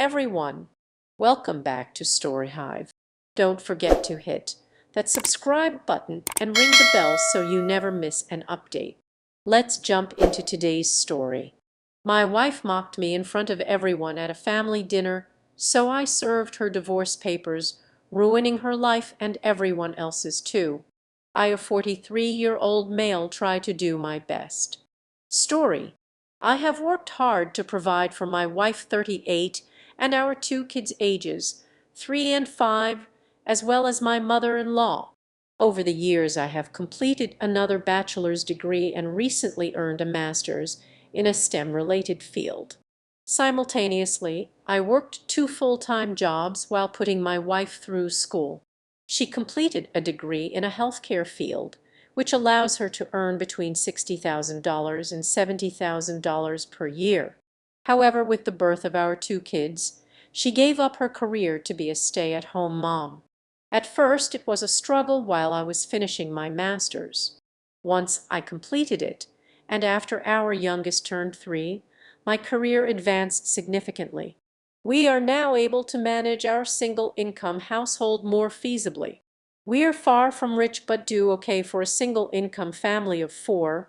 everyone! Welcome back to Story Hive. Don't forget to hit that subscribe button and ring the bell so you never miss an update. Let's jump into today's story. My wife mocked me in front of everyone at a family dinner, so I served her divorce papers, ruining her life and everyone else's too. I, a 43-year-old male, try to do my best. Story. I have worked hard to provide for my wife, 38, and our two kids ages 3 and 5, as well as my mother-in-law. Over the years I have completed another bachelor's degree and recently earned a master's in a STEM-related field. Simultaneously, I worked 2 full-time jobs while putting my wife through school. She completed a degree in a healthcare field, which allows her to earn between $60,000 and $70,000 per year. However, with the birth of our 2 kids, she gave up her career to be a stay-at-home mom. At first, it was a struggle while I was finishing my master's. Once I completed it, and after our youngest turned 3, my career advanced significantly. We are now able to manage our single-income household more feasibly. We are far from rich but do okay for a single-income family of 4.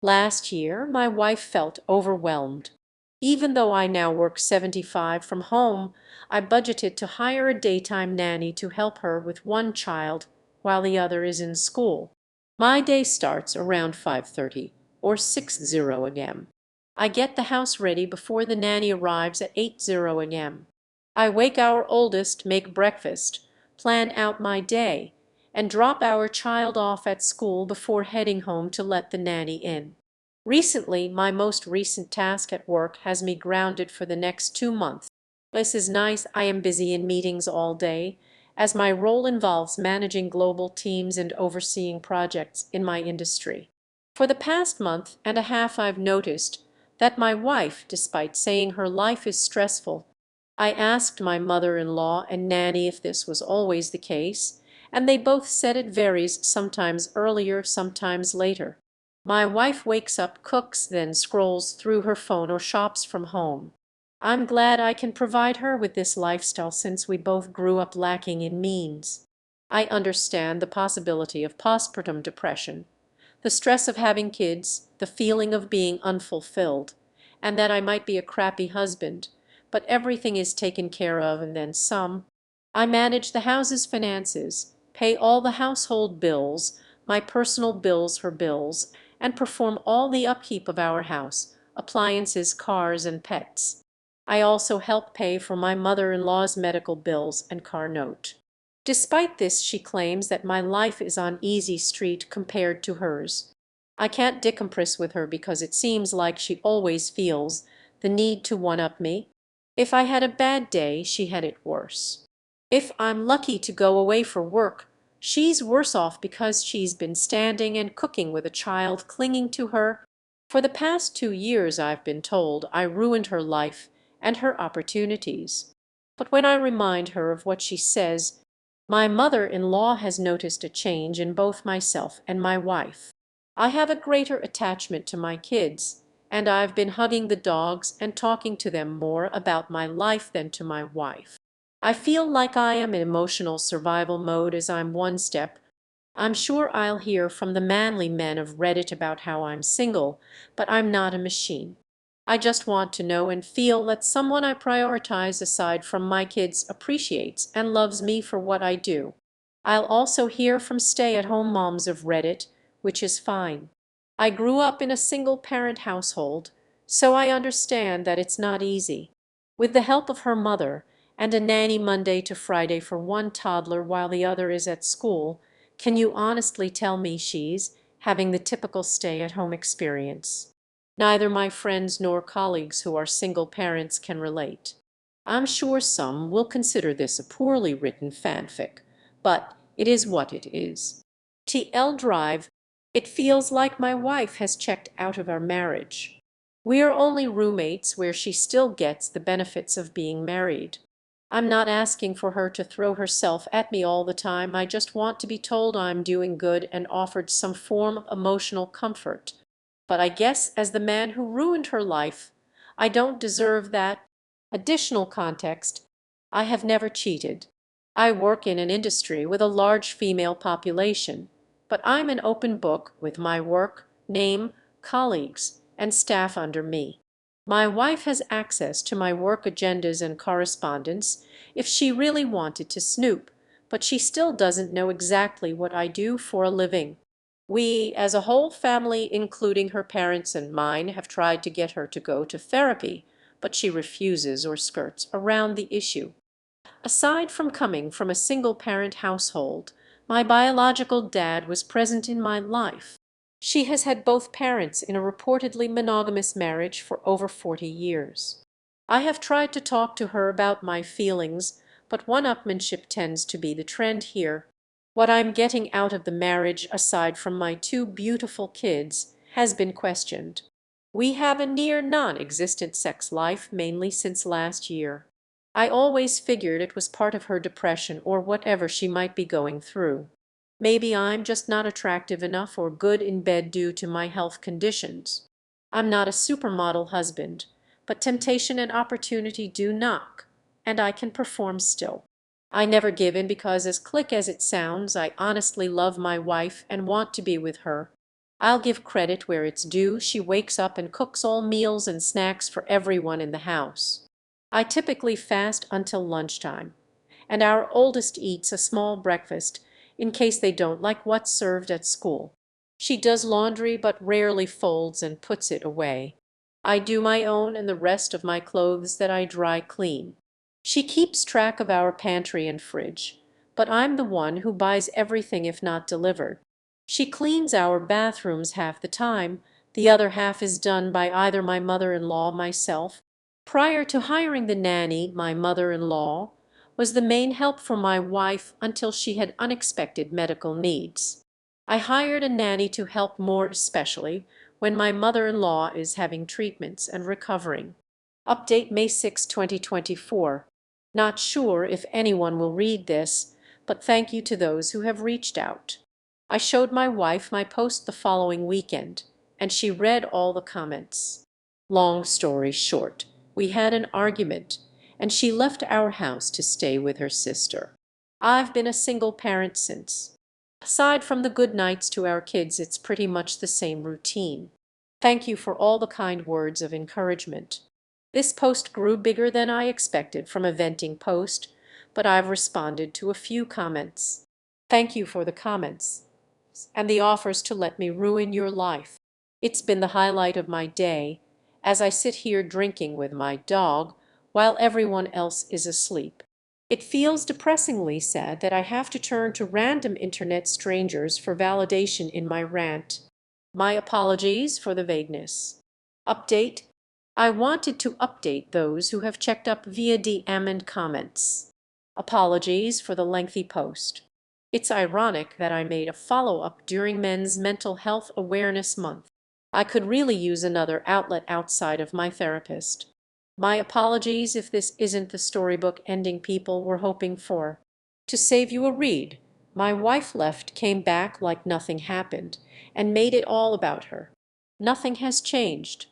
Last year, my wife felt overwhelmed. Even though I now work 75 from home, I budgeted to hire a daytime nanny to help her with one child while the other is in school. My day starts around 5:30 or 6:00 a.m. I get the house ready before the nanny arrives at 8:00 a.m. I wake our oldest, make breakfast, plan out my day, and drop our child off at school before heading home to let the nanny in. Recently, my most recent task at work has me grounded for the next 2 months. This is nice. I am busy in meetings all day, as my role involves managing global teams and overseeing projects in my industry. For the past month and a half, I've noticed that my wife, despite saying her life is stressful, I asked my mother-in-law and nanny if this was always the case, and they both said it varies, sometimes earlier, sometimes later. My wife wakes up, cooks, then scrolls through her phone or shops from home. I'm glad I can provide her with this lifestyle since we both grew up lacking in means. I understand the possibility of postpartum depression, the stress of having kids, the feeling of being unfulfilled, and that I might be a crappy husband, but everything is taken care of and then some. I manage the house's finances, pay all the household bills, my personal bills, her bills, and perform all the upkeep of our house, appliances, cars, and pets. I also help pay for my mother-in-law's medical bills and car note. Despite this, she claims that my life is on easy street compared to hers. I can't decompress with her because it seems like she always feels the need to one-up me. If I had a bad day, she had it worse. If I'm lucky to go away for work, she's worse off because she's been standing and cooking with a child clinging to her. For the past 2 years, I've been told I ruined her life and her opportunities. But when I remind her of what she says, my mother-in-law has noticed a change in both myself and my wife. I have a greater attachment to my kids, and I've been hugging the dogs and talking to them more about my life than to my wife. I feel like I am in emotional survival mode as I'm one step. I'm sure I'll hear from the manly men of Reddit about how I'm single, but I'm not a machine. I just want to know and feel that someone I prioritize aside from my kids appreciates and loves me for what I do. I'll also hear from stay-at-home moms of Reddit, which is fine. I grew up in a single-parent household, so I understand that it's not easy. With the help of her mother and a nanny Monday to Friday for one toddler while the other is at school, can you honestly tell me she's having the typical stay-at-home experience? Neither my friends nor colleagues who are single parents can relate. I'm sure some will consider this a poorly written fanfic, but it is what it is. TL Drive. It feels like my wife has checked out of our marriage. We are only roommates where she still gets the benefits of being married. I'm not asking for her to throw herself at me all the time. I just want to be told I'm doing good and offered some form of emotional comfort. But I guess as the man who ruined her life, I don't deserve that. Additional context: I have never cheated. I work in an industry with a large female population, but I'm an open book with my work, name, colleagues, and staff under me. My wife has access to my work agendas and correspondence if she really wanted to snoop, but she still doesn't know exactly what I do for a living. We, as a whole family, including her parents and mine, have tried to get her to go to therapy, but she refuses or skirts around the issue. Aside from coming from a single-parent household, my biological dad was present in my life. She has had both parents in a reportedly monogamous marriage for over 40 years. I have tried to talk to her about my feelings, but one-upmanship tends to be the trend here. What I'm getting out of the marriage, aside from my two beautiful kids, has been questioned. We have a near non-existent sex life mainly since last year. I always figured it was part of her depression or whatever she might be going through. Maybe I'm just not attractive enough or good in bed due to my health conditions. I'm not a supermodel husband, but temptation and opportunity do knock, and I can perform still. I never give in because, as click as it sounds, I honestly love my wife and want to be with her. I'll give credit where it's due. She wakes up and cooks all meals and snacks for everyone in the house. I typically fast until lunchtime, and our oldest eats a small breakfast in case they don't like what's served at school. She does laundry but rarely folds and puts it away. I do my own and the rest of my clothes that I dry clean. She keeps track of our pantry and fridge, but I'm the one who buys everything if not delivered. She cleans our bathrooms half the time, the other half is done by either my mother-in-law, myself. Prior to hiring the nanny, my mother-in-law was the main help for my wife until she had unexpected medical needs. I hired a nanny to help more, especially when my mother-in-law is having treatments and recovering. Update May 6, 2024. Not sure if anyone will read this, but thank you to those who have reached out. I showed my wife my post the following weekend, and she read all the comments. Long story short, we had an argument, and she left our house to stay with her sister. I've been a single parent since. Aside from the good nights to our kids, it's pretty much the same routine. Thank you for all the kind words of encouragement. This post grew bigger than I expected from a venting post, but I've responded to a few comments. Thank you for the comments and the offers to let me ruin your life. It's been the highlight of my day as I sit here drinking with my dog while everyone else is asleep. It feels depressingly sad that I have to turn to random internet strangers for validation in my rant. My apologies for the vagueness. Update: I wanted to update those who have checked up via DM and comments. Apologies for the lengthy post. It's ironic that I made a follow-up during Men's Mental Health Awareness Month. I could really use another outlet outside of my therapist. My apologies if this isn't the storybook ending people were hoping for. To save you a read, my wife left, came back like nothing happened, and made it all about her. Nothing has changed.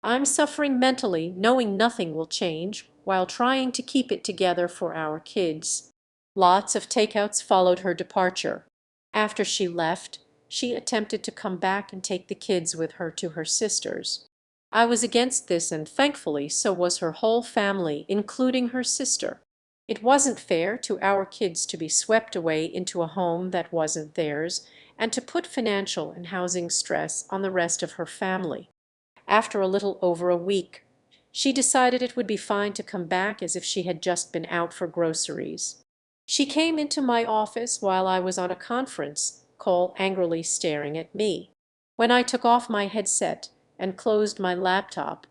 I'm suffering mentally, knowing nothing will change, while trying to keep it together for our kids. Lots of takeouts followed her departure. After she left, she attempted to come back and take the kids with her to her sister's. I was against this, and thankfully so was her whole family, including her sister. It wasn't fair to our kids to be swept away into a home that wasn't theirs, and to put financial and housing stress on the rest of her family. After a little over a week, she decided it would be fine to come back as if she had just been out for groceries. She came into my office while I was on a conference call, angrily staring at me. When I took off my headset and closed my laptop,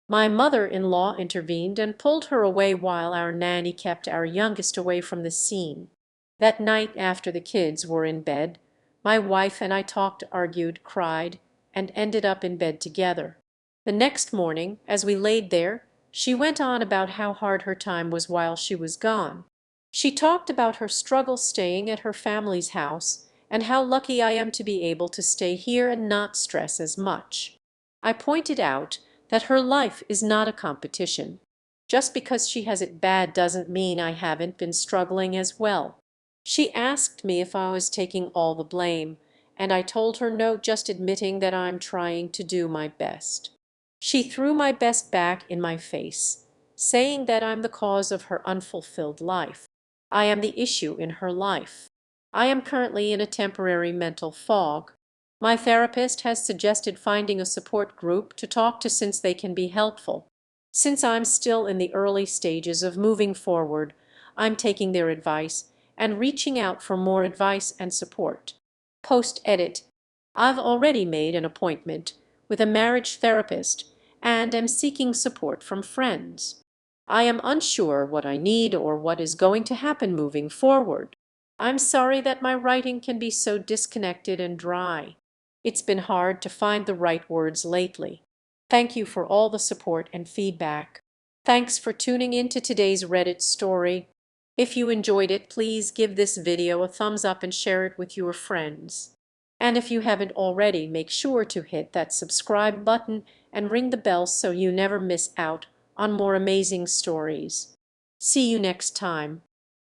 my mother-in-law intervened and pulled her away while our nanny kept our youngest away from the scene. That night, after the kids were in bed, my wife and I talked, argued, cried, and ended up in bed together. The next morning, as we laid there, she went on about how hard her time was while she was gone. She talked about her struggle staying at her family's house and how lucky I am to be able to stay here and not stress as much. I pointed out that her life is not a competition. Just because she has it bad doesn't mean I haven't been struggling as well. She asked me if I was taking all the blame, and I told her no, just admitting that I'm trying to do my best. She threw my best back in my face, saying that I'm the cause of her unfulfilled life. I am the issue in her life. I am currently in a temporary mental fog. My therapist has suggested finding a support group to talk to since they can be helpful. Since I'm still in the early stages of moving forward, I'm taking their advice and reaching out for more advice and support. Post-edit. I've already made an appointment with a marriage therapist and am seeking support from friends. I am unsure what I need or what is going to happen moving forward. I'm sorry that my writing can be so disconnected and dry. It's been hard to find the right words lately. Thank you for all the support and feedback. Thanks for tuning in to today's Reddit story. If you enjoyed it, please give this video a thumbs up and share it with your friends. And if you haven't already, make sure to hit that subscribe button and ring the bell so you never miss out on more amazing stories. See you next time.